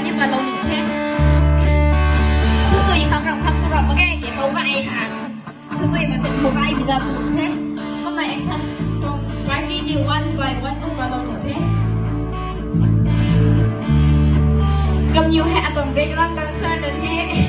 nhưng mà lâu đủ thế thứ gì không rộng không tôi rộng có cái gì không có ai hả thứ gì mà sẽ một ai bị ra sự thế có mày anh thân tôi vài đi nhiều one vài one cũng là lâu đủ thế cầm nhiều hạ tuần về răng dancer đến thế